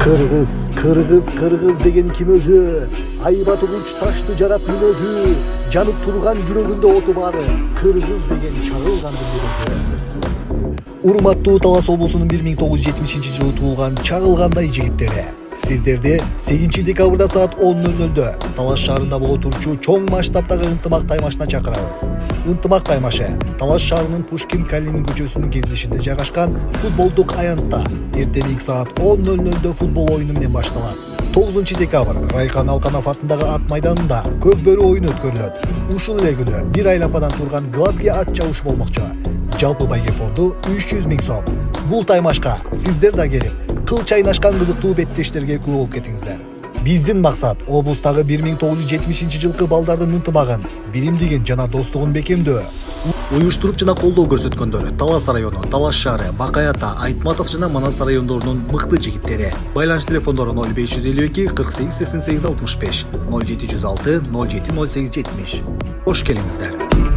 Kırgız деген kim özü? Aybat Uluç taştı jaratmın özü. Janıp turgan жүрөгүндө оту бар. Kırgız деген чагылгандын bir özü. Урматтуу Талас облусунун 1970-жылы туулган чагылгандай жигиттери. Сиздерди 8 декабрда саат 10:00 Талас шаарында боло турчу чоң масштабтагы ынтымак таймашына чакырабыз. Ынтымак таймашы Талас шаарынын Пушкин Калинин көчөсүнүн кезилишинде жайгашкан футболдук аянтта эртең саат 10:00 футбол оюну менен башталат. 9 декабрь Райхан Алканов атындагы ат майданында көп бөлүү оюну өткөрүлөт. Ушул эле күнү бир айлападан турган гладкий ат чабыш болмокчу. Жалпы байге фонду 300 000 сом. Бул таймашка сиздер да келип, кыл чайнашкан кызыктуу беттештерге күбө болуп кетиңиздер. Биздин максат облустагы 1970-жылкы балдардын ынтымагын, биримдигин жана достугун бекемдөө. Уюштуруп жана колдоо көрсөткөндөр Талас району, Талас шаары, Бакай ата, Айтматов жана Манас райондорунун мыкты жигиттери. Байланыш телефондору 0552 48 88 65, 0706 07 08 70. Кош келиңиздер.